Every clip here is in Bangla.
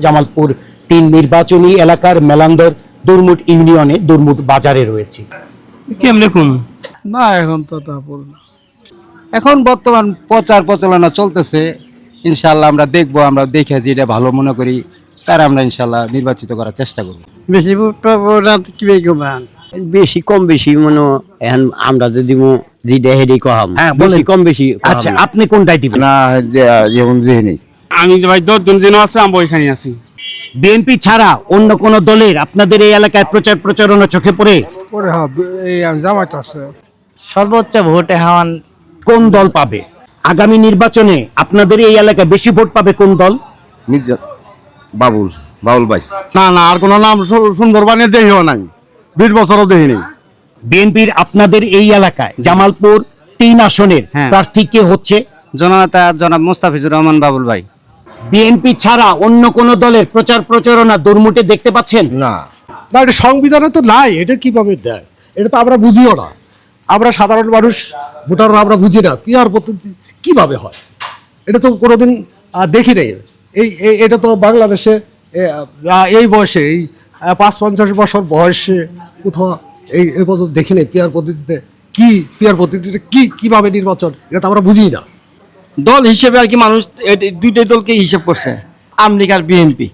জামালপুর ৩ নির্বাচনী এলাকার মেলান্দর দুরমুট ইউনিয়নে দুরমুট বাজারে রয়েছে। কেমনে কোন না এখন তো তা বলবো না। এখন বর্তমান প্রচার প্রচারণা চলতেছে, ইনশাল্লাহ আমরা দেখবো, আমরা দেখে যেটা ভালো মনে করি তার আমরা ইনশাল্লাহ নির্বাচিত করার চেষ্টা করব। বেশি কিভাবে করবেন, বেশি কম বেশি মনে এখন আমরা যদি যেটা হেডি কহাম হ্যাঁ, বলেন। বেশি কম বেশি আচ্ছা, আপনি কোনটাই দিবেন? না যেমন দেখিনি আমি ভাই 10 জন যেন আছে আমি ওইখানে আছি। বিএনপি ছাড়া অন্য কোন দলের আপনাদের এই এলাকায় প্রচার প্রচারণা চোখে পড়ে? পরে এই জামাত আছে। সর্বোচ্চ ভোটে হওয়ান কোন দল পাবে? আগামী নির্বাচনে আপনাদের এই এলাকায় বেশি ভোট পাবে কোন দল? মির্জা বাবুল ভাই। না না, আর কোনো নাম সুন্দরবনের দেখিও নাই, 20 বছরও দেখিনি। বিএনপির আপনাদের এই এলাকায় জামালপুর ৩ আসনের প্রার্থী কে হচ্ছে? জননেতা জনাব মোস্তাফিজুর রহমান বাবুল ভাই। বিএনপি ছাড়া অন্য কোন দলের প্রচার প্রচারণা দুরমুটে দেখতে পাচ্ছেন? না না, এটা সংবিধানে তো নাই, এটা কিভাবে দেয়? এটা তো আমরা বুঝিও না, আমরা সাধারণ মানুষ ভোটাররা আমরা বুঝি না পিয়ার পদ্ধতি কিভাবে হয়। এটা তো কোনোদিন দেখি নাই। এটা তো বাংলাদেশে এই বয়সে এই ৫-৫০ বছর বয়সে কোথাও এই পর্যন্ত দেখি নাই পিয়ার পদ্ধতিতে। কি পিয়ার পদ্ধতিতে কিভাবে নির্বাচন, এটা তো আমরা বুঝি না। দল হিসেবে আর কি মানুষ দুইটাই দলকে হিসাব করছে, আওয়ামী লীগ আর বিএনপি।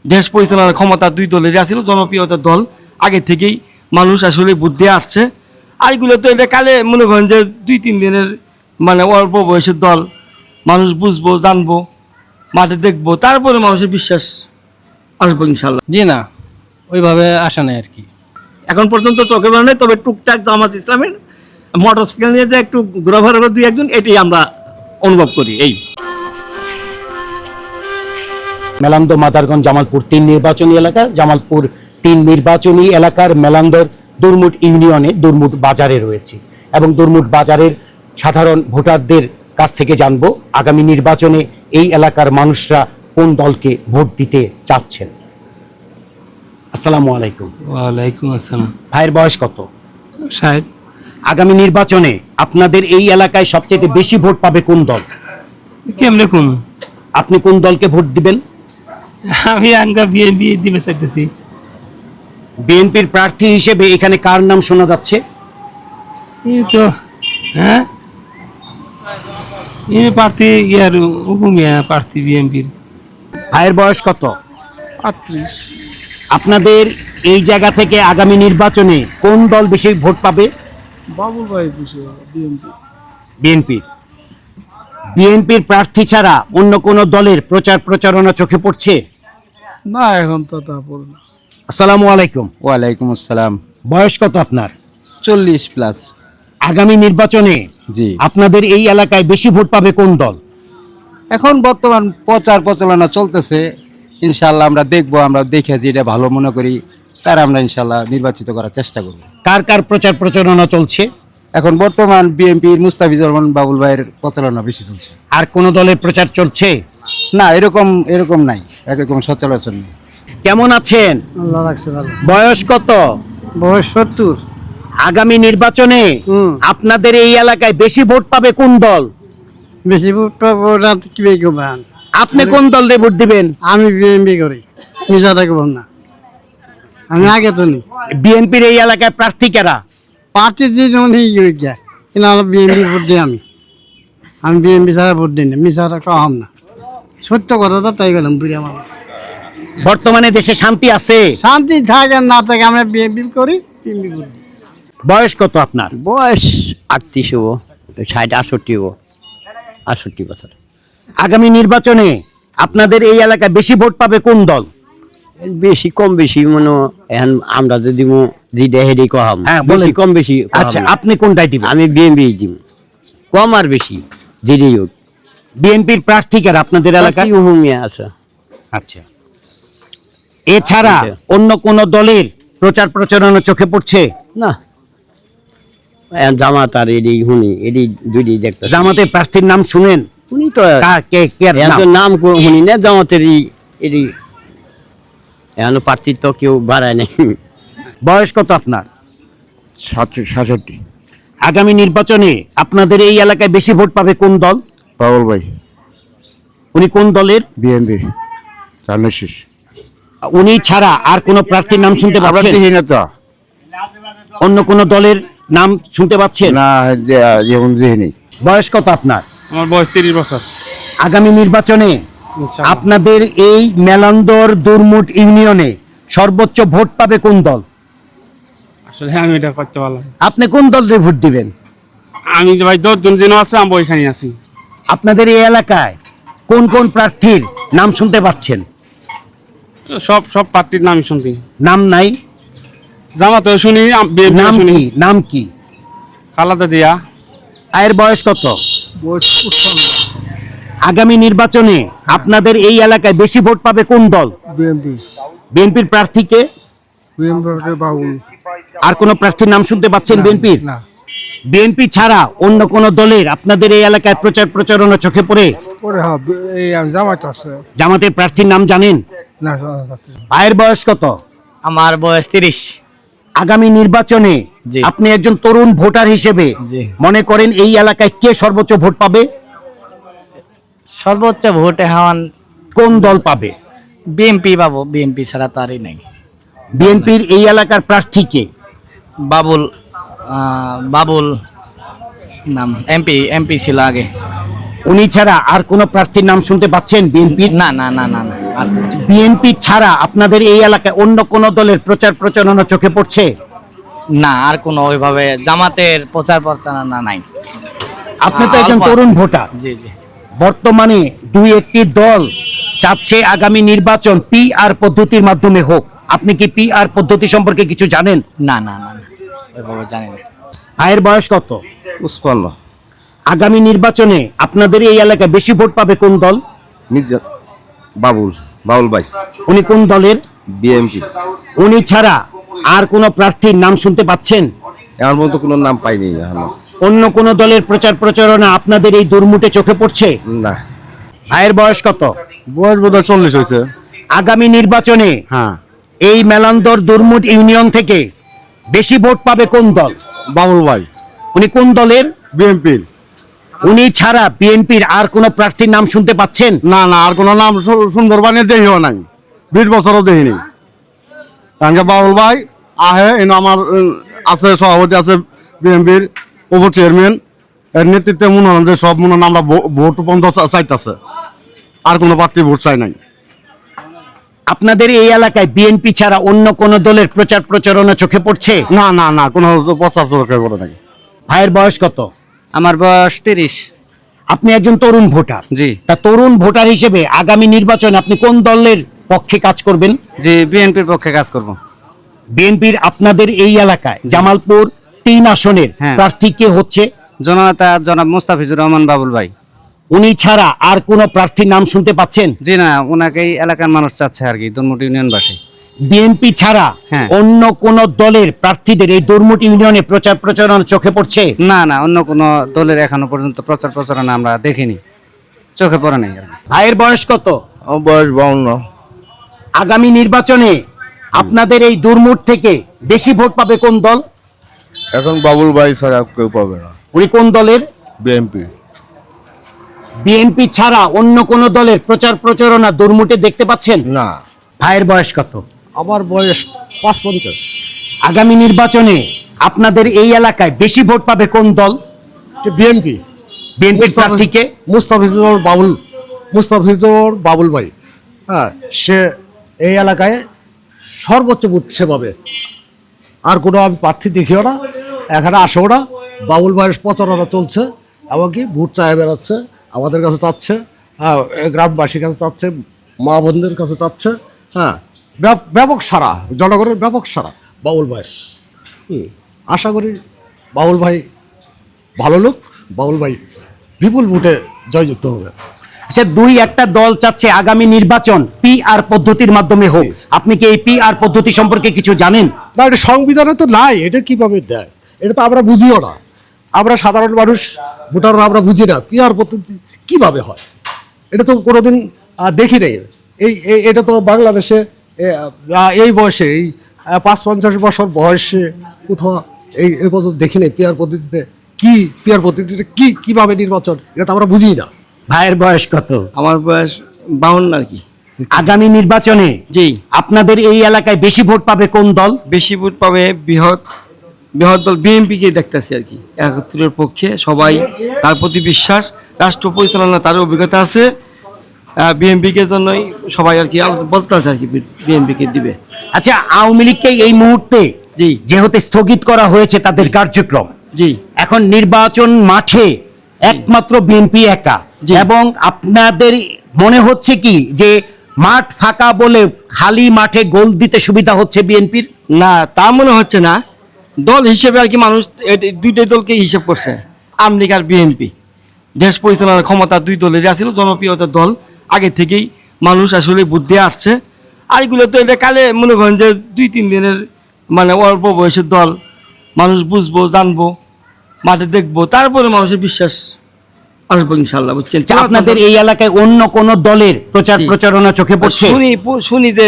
দেশ পরিচালনার ক্ষমতা দুই দলেরই আছিল, জনপ্রিয়তার দল আগে থেকেই মানুষ আসলে বুদ্ধি আসছে। আর এগুলো তো এটা কালে মনে করেন যে 2-3 দিনের মানে অল্প বয়সের দল, মানুষ বুঝবো, জানবো, মাঠে দেখবো, তারপরে মানুষের বিশ্বাস আসবো ইনশাল্লাহ। জি না, ওইভাবে আসা নাই আর কি। এখন পর্যন্ত চোখে পড়ে নাই, তবে টুকটাক জামাত ইসলামের মোটরসাইকেল নিয়ে যে একটু ঘোরাফেরা করে 2-1 এটাই আমরা অনুভব করি। এই মেলান্দ মাদারগঞ্জ জামালপুর ৩ নির্বাচনী এলাকা, জামালপুর ৩ নির্বাচনী এলাকার মেলান্দর দুরমুট ইউনিয়নে দুরমুট বাজারে রয়েছে এবং দুরমুট বাজারের সাধারণ ভোটারদের কাছ থেকে জানবো আগামী নির্বাচনে এই এলাকার মানুষরা কোন দলকে ভোট দিতে চাচ্ছেন। আসসালামু আলাইকুম। ওয়ালাইকুম আসসালাম। ভাইয়ের বয়স কত? 60। আগামী নির্বাচনে আপনাদের এই এলাকায় সবচেয়ে বেশি ভোট পাবে কোন দল? কেমনে কোন আপনি কোন দলকে ভোট দিবেন? আমি আঙ্গা বিএনপি দিবে চাইতেছি। বিএনপির প্রার্থী হিসেবে এখানে কার নাম শোনা যাচ্ছে? এই তো হ্যাঁ, এই প্রার্থী ইয়ার উপমিয়া প্রার্থী বিএনপির। ভাইয়ের বয়স কত? 38। আপনাদের এই জায়গা থেকে আগামী নির্বাচনে কোন দল বেশি ভোট পাবে? বাবুল ভাই বুঝে বিএনপি। বিএনপির। বিএনপির প্রার্থী ছাড়া অন্য কোন দলের প্রচার প্রচারণা চোখে পড়ছে? না এখন তো তা বলবো না। আসসালামু আলাইকুম। ওয়ালাইকুম আসসালাম। বয়স কত আপনার? 40+। আগামী নির্বাচনে জি, আপনাদের এই এলাকায় বেশি ভোট পাবে কোন দল? এখন বর্তমান প্রচার প্রচারণা চলতেছে, ইনশাল্লাহ আমরা দেখবো, আমরা দেখে যেটা ভালো মনে করি তার আমরা ইনশাল্লাহ নির্বাচিত করার চেষ্টা করব। কার কার প্রচার প্রচারণা চলছে? এখন বর্তমান বিএনপির মুস্তাফিজুর রহমান বাবুল ভাইয়ের প্রচারণা বেশি চলছে। আর কোন দলের প্রচার চলছে? না এরকম নাই, এরকম সচরাচর নেই। কেমন আছেন? আল্লাহ রাখছে ভালো। বয়স কত? বয়স 70। আগামী নির্বাচনে আপনাদের এই এলাকায় বেশি ভোট পাবে কোন দল? বেশি ভোট পাবো না কিভাবে করবেন, আপনি কোন দলে ভোট দিবেন? আমি বিএমপি করি, মিশাটা করব না। আমি আগে তো নি বিএনপির এই এলাকায় প্রার্থী কারা? পার্টির যে যায় কিন্তু আমার বিএমপি ভোট দিই। আমি বিএমপি ছাড়া ভোট দিই না, মিশাটা কম না। সত্য কথা তো তাই গেলাম বুড়ি আমার। বর্তমানে দেশে শান্তি আছে? শান্তি থাকে আর না থাকে আমরা বিএমপি করি, বিএমপি ভোট দিই। বয়স কত আপনার? বয়স 38 হবো, 60-68 হবো, 68 বছর। আগামী নির্বাচনে আপনাদের এই এলাকায় বেশি ভোট পাবে কোন দল? বেশি কম বেশি মনে এখন আমরা যদি যেটা হেডি কহাম হ্যাঁ, বলেন। বেশি কম বেশি আচ্ছা, আপনি কোনটাই দিবেন? আমি বিএমপি দিব, কম আর বেশি যেটাই হোক। বিএনপির প্রার্থী কারা আপনাদের এলাকায়? হুমিয়া আছে। আচ্ছা, এছাড়া আচ্ছা। অন্য কোন দলের প্রচার প্রচারণা চোখে পড়ছে? না এখন জামাত আর এডি হুনি এডি দুইটি দেখতে জামাতের প্রার্থীর নাম শুনেন? উনি তো কে নাম শুনি না জামাতের এডি এখন প্রার্থীর তো কেউ বাড়ায় নাই। বয়স কত আপনার? 67। আগামী নির্বাচনে আপনাদের এই এলাকায় বেশি ভোট পাবে কোন দল? বাবুল ভাই, উনি কোন দলের? বিএনপি। তাহলে শেষ উনি ছাড়া আর কোনো প্রার্থীর নাম শুনতে আমরা পাচ্ছেন? দেখি না তো অন্য কোনো দলের নাম শুনতে পাচ্ছেন? না যেমন দেখি নেই। বয়স কত আপনার? আমার বয়স 30 বছর। আগামী নির্বাচনে আপনাদের এই মেলান্দর দুরমুট ইউনিয়নে সর্বোচ্চ ভোট পাবে কোন দল? আসলে আমি এটা করতে পারলাম না। আপনি কোন দলের ভোট দিবেন? আমি যে ভাই 10 জন যেন আছে, আমি ওইখানে আছি। আপনাদের এই এলাকায় কোন কোন প্রার্থীর নাম শুনতে পাচ্ছেন? সব পার্টির নামই শুনছি। নাম নাই? জামাতে শুনি, বিএনপি নাম শুনি। কি? নাম কি? খালাদা দিয়া। আয়ের বয়স কত? আগামী নির্বাচনে আপনাদের এই এলাকায় বেশি ভোট পাবে কোন দল? বিএনপি বিএনপির প্রার্থীকে? বিএনপি বাবুল আর কোন প্রার্থীর নাম শুনতে পাচ্ছেন বিএনপির? না বিএনপি ছাড়া অন্য কোন দলের আপনাদের এই এলাকায় প্রচার প্রচারণা চোখে পড়ে? পরে হ্যাঁ এই জামাত আছে জামাতের প্রার্থীর নাম জানেন? না আয়ের বয়স কত? আমার বয়স 30। আগামী নির্বাচনে জি। আপনি একজন তরুণ ভোটার হিসেবে জি। মনে করেন এই এলাকায় কে সর্বোচ্চ ভোট পাবে? সর্বোচ্চ ভোটে হওয়ান কোন দল পাবে? বিএনপি পাবো, বিএনপি ছাড়া তারই নাই। বিএনপির এই এলাকার প্রার্থীকে? বাবুল বাবুল নাম, এমপি ছিল আগে। উনি ছাড়া আর কোন প্রার্থীর নাম শুনতে পাচ্ছেন বিএনপির? না না না না না, আর কিছু। বিএনপি ছাড়া আপনাদের এই এলাকায় অন্য কোন দলের প্রচার প্রচারণা চোখে পড়ছে? না, আর কোনো ওইভাবে জামাতের প্রচার প্রচারণা নাই। আপনি তো একজন অল্প আছে। তরুণ ভোটার। জি জি। বর্তমানে দুই একটি দল চাচ্ছে আগামী নির্বাচন পিআর পদ্ধতির মাধ্যমে হোক। আপনি কি পিআর পদ্ধতি সম্পর্কে কিছু জানেন? না না না না, ওইভাবে জানি না। আয়ের বয়স কত? 55 আগামী নির্বাচনে আপনাদের এই এলাকায় বেশি ভোট পাবে কোন দল? মির্জা বাবুল ভাই উনি কোন দলের? বিএমপি। উনি ছাড়া আর কোন প্রার্থীর নাম শুনতে পাচ্ছেন? এমন পর্যন্ত কোনো নাম পাইনি এখনো। অন্য কোন দলের প্রচার প্রচারণা আপনাদের এই দুর্মুটে চোখে পড়ছে? না। ভাইয়ের বয়স কত? বয়স বোধহয় 40 হয়েছে। আগামী নির্বাচনে হ্যাঁ এই মেলান্দর দুর্মুট ইউনিয়ন থেকে বেশি ভোট পাবে কোন দল? বাবুল ভাই উনি কোন দলের? বিএমপির। উনি ছাড়া বিএনপির আর কোন প্রার্থীর নাম শুনতে পাচ্ছেন? না না, আর কোনো নাম সুন্দর বানিয়ে দেখিও নাই, 20 বছরও দেখিনি। কারণ কি বাবুল ভাই আহে এনে আমার আছে, সভাপতি আছে বিএমপির, উপ চেয়ারম্যান, এর নেতৃত্বে মনে হয় যে সব মনে হয় আমরা ভোট বন্ধ চাইতেছে, আর কোনো প্রার্থী ভোট চাই নাই। আপনাদের এই এলাকায় বিএনপি ছাড়া অন্য কোন দলের প্রচার প্রচারণা চোখে পড়ছে? না না না, কোনো প্রচার চোখে করে নাই। ভাইয়ের বয়স কত? আমার বয়স 30। আপনি একজন তরুণ ভোটার। জি। তা তরুণ ভোটার হিসেবে আগামী নির্বাচনে আপনি কোন দলের পক্ষে কাজ করবেন? জি, বিএনপির পক্ষে কাজ করব। বিএনপির আপনাদের এই এলাকায় জামালপুর 3 আসনের হ্যাঁ। প্রার্থী কে হচ্ছে? জননেতা জনাব মুস্তাফিজুর রহমান বাবুল ভাই। উনি ছাড়া আর কোন প্রার্থীর নাম শুনতে পাচ্ছেন? জি না, ওনাকেই এলাকার মানুষ চাচ্ছে আর কি, দুর্মুট ইউনিয়নবাসী। বিএনপি ছাড়া হ্যাঁ। অন্য কোন দলের প্রার্থীদের এই দুর্মুট ইউনিয়নে প্রচার প্রচারণা চোখে পড়ছে? না না, অন্য কোনো দলের এখনো পর্যন্ত প্রচার প্রচারণা আমরা দেখিনি, চোখে পড়ে নাই আর কি। ভাইয়ের বয়স কত? আমার বয়স 52। আগামী নির্বাচনে আপনাদের এই দুর্মুট থেকে বেশি ভোট পাবে কোন দল? এখন বাবুল ভাই ছাড়া কেউ পাবে না। উনি কোন দলের? বিএমপি। বিএনপি ছাড়া অন্য কোন দলের প্রচার প্রচারণা দুর্মুটে দেখতে পাচ্ছেন? না। ভাইয়ের বয়স কত? আমার বয়স 55। আগামী নির্বাচনে আপনাদের এই এলাকায় বেশি ভোট পাবে কোন দল? বিএনপি। বিএনপির প্রার্থীকে? মুস্তাফিজুর বাবুল ভাই, হ্যাঁ, সে এই এলাকায় সর্বোচ্চ ভোট সে পাবে। আর কোনো আমি প্রার্থী দেখিও না, এখানে আসেও না। বাবুল ভাইয়ের প্রচারণা চলছে, এমনকি ভোট চায় বেড়াচ্ছে, আমাদের কাছে চাচ্ছে, হ্যাঁ, গ্রামবাসীর কাছে চাচ্ছে, মা বোনদের কাছে চাচ্ছে, হ্যাঁ, ব্যাপক সারা, জনগণের ব্যাপক সারা বাবুল ভাই। আশা করি বাবুল ভাই ভালো লোক, বাবুল ভাই বিপুল ভোটে জয়যুক্ত হবে। আচ্ছা, দুই একটা দল চাচ্ছে আগামী নির্বাচন পিআর পদ্ধতির মাধ্যমে হোক। আপনি কি এই পিআর পদ্ধতি সম্পর্কে কিছু জানেন? না, এটা সংবিধানে তো নাই, এটা কিভাবে দেয়? এটা তো আমরা বুঝিও না, আমরা সাধারণ মানুষ ভোটাররা আমরা বুঝি না পিআর পদ্ধতি কিভাবে হয়। এটা তো কোনোদিন দেখি নাই। এটা তো বাংলাদেশে এই বয়সে, এই 55 বছর বয়সে কোথাও এই পর্যন্ত দেখি নাই পিআর পদ্ধতিতে। কি পিআর পদ্ধতিতে কিভাবে নির্বাচন, এটা তো আমরা বুঝি না। ভাইয়ের বয়স কত? আমার বয়স 52 আর কি। আগামী নির্বাচনে জি আপনাদের এই এলাকায় বেশি ভোট পাবে কোন দল? বেশি ভোট পাবে বৃহৎ বৃহৎ দল বিএনপিকে দেখতেছি আর কি, একত্রের পক্ষে সবাই, তার প্রতি বিশ্বাস, রাষ্ট্র পরিচালনা তার অভিজ্ঞতা আছে, বিএনপিকে জন্যই সবাই আর কি বলতে আছে আর কি বিএনপিকে দিবে। আচ্ছা, আওয়ামী লীগকে এই মুহূর্তে জি যেহেতু স্থগিত করা হয়েছে তাদের কার্যক্রম, জি এখন নির্বাচন মাঠে একমাত্র বিএনপি একা, জি। এবং আপনাদের মনে হচ্ছে কি যে মাঠ ফাঁকা বলে খালি মাঠে গোল দিতে সুবিধা হচ্ছে বিএনপির? না, তা মনে হচ্ছে না। দল হিসেবে আর কি মানুষ দুইটাই দলকে হিসাব করছে, আওয়ামী লীগ আর বিএনপি। দেশ পরিচালনার ক্ষমতা দুই দলেরই আছিল, জনপ্রিয়তার দল আগে থেকেই মানুষ আসলে ভোট দিয়ে আসছে। আর এগুলো তো এটা কালে মনে করেন যে 2-3 দিনের মানে অল্প বয়সের দল, মানুষ বুঝবো, জানবো, মাঠে দেখবো, তারপরে মানুষের বিশ্বাস আসবো ইনশাল্লাহ, বুঝছেন। আচ্ছা, আপনাদের এই এলাকায় অন্য কোন দলের প্রচার জি। প্রচারণা চোখে পড়ছে? শুনি যে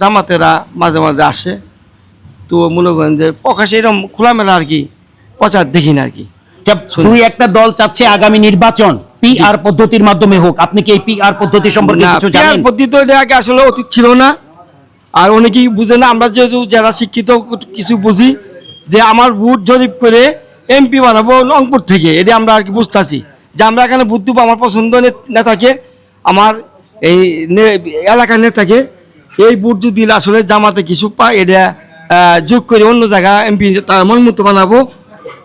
জামাতেরা মাঝে মাঝে আসে, তো মনে করেন যে প্রকাশে এরকম খোলামেলা আর কি প্রচার দেখি না আর কি। আচ্ছা, দুই একটা দল চাচ্ছে আগামী নির্বাচন পিআর পদ্ধতির মাধ্যমে হোক, আপনি কি এই পিআর পদ্ধতি সম্পর্কে না, কিছু পেয়ার জানেন? পদ্ধতি তো এটা আগে আসলে অতীত ছিল না, আর অনেকেই বুঝে না। আমরা যেহেতু যারা শিক্ষিত কিছু বুঝি, যে আমার ভোট জরিপ করে এমপি বানাবো রংপুর থেকে, এটা আমরা আর কি বুঝতেছি যে আমরা এখানে ভোট দেবো আমার পছন্দ নেতাকে, আমার এই এলাকার নেতাকে। এই ভোট যদি দিলে আসলে জামাতে কিছু পায়, এটা যোগ করে অন্য জায়গা এমপি তার মন মতো বানাবো,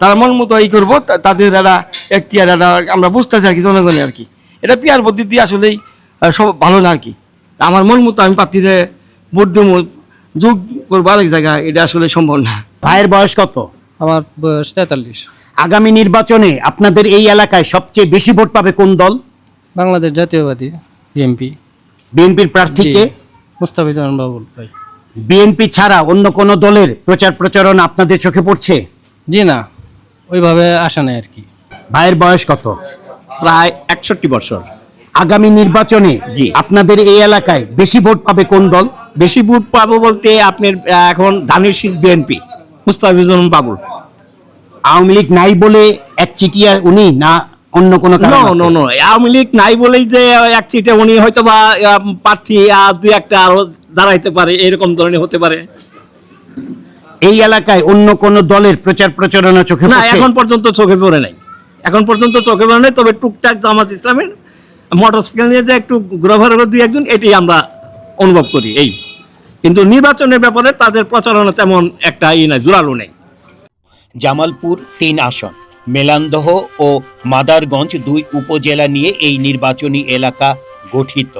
তার মন মতো ই করবো, তাদের একটা এখতিয়ার আমরা বুঝতেছি আর কি, জনগণে আর কি। এটা পিয়ার পদ্ধতি আসলেই সব ভালো না আর কি। আমার মন মতো আমি প্রার্থীতে ভোট দেবো, যোগ করবো আরেক জায়গায়, এটা আসলে সম্ভব না। ভাইয়ের বয়স কত? আমার বয়স 43। আগামী নির্বাচনে আপনাদের এই এলাকায় সবচেয়ে বেশি ভোট পাবে কোন দল? বাংলাদেশ জাতীয়বাদী বিএনপি। বিএনপির প্রার্থীকে? মুস্তাফিজুর বাবুল ভাই। বিএনপি ছাড়া অন্য কোন দলের প্রচার প্রচারণা আপনাদের চোখে পড়ছে? জি না, ওইভাবে আসা নাই আর কি। ভাইয়ের বয়স কত? প্রায় 61 বছর। আগামী নির্বাচনে জি। আপনাদের এই এলাকায় বেশি ভোট পাবে কোন দল? বেশি ভোট পাবো বলতে আপনার এখন ধানের শীষ বিএনপি, মুস্তাফিজুর বাবুল। আওয়ামী লীগ নাই বলে এক চিটিয়া উনি, না অন্য কোনো কারণ আছে? নো, আওয়ামী লীগ নাই বলেই যে এক চিটে উনি হয়তো বা প্রার্থী দুই একটা আরো দাঁড়াইতে পারে, এরকম ধরনের হতে পারে। এই এলাকায় অন্য কোন দলের প্রচার প্রচারণা চোখে না, পড়ছে? এখন পর্যন্ত চোখে পড়ে নাই, এখন পর্যন্ত চোখে পড়ে নাই। তবে টুকটাক জামাত ইসলামের মোটরসাইকেল নিয়ে যে একটু ঘোরাফেরা করে দুই একজন, এটাই আমরা অনুভব করি। এই কিন্তু নির্বাচনের ব্যাপারে তাদের প্রচারণা তেমন একটা নাই, জোরালো নেই। জামালপুর 3 আসন, মেলান্দহ ও মাদারগঞ্জ 2 উপজেলা নিয়ে এই নির্বাচনী এলাকা গঠিত।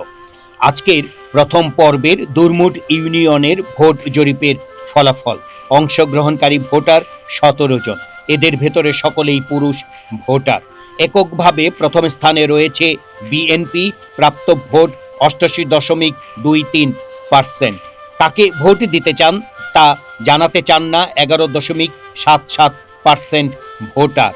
আজকের প্রথম পর্বের দুরমুট ইউনিয়নের ভোট জরিপের ফলাফল: অংশগ্রহণকারী ভোটার 17 জন, এদের ভেতরে সকলেই পুরুষ ভোটার। এককভাবে প্রথম স্থানে রয়েছে বিএনপি, প্রাপ্ত ভোট 88.23%। তাকে ভোট দিতে চান তা জানাতে চান না 11.77% ভোটার।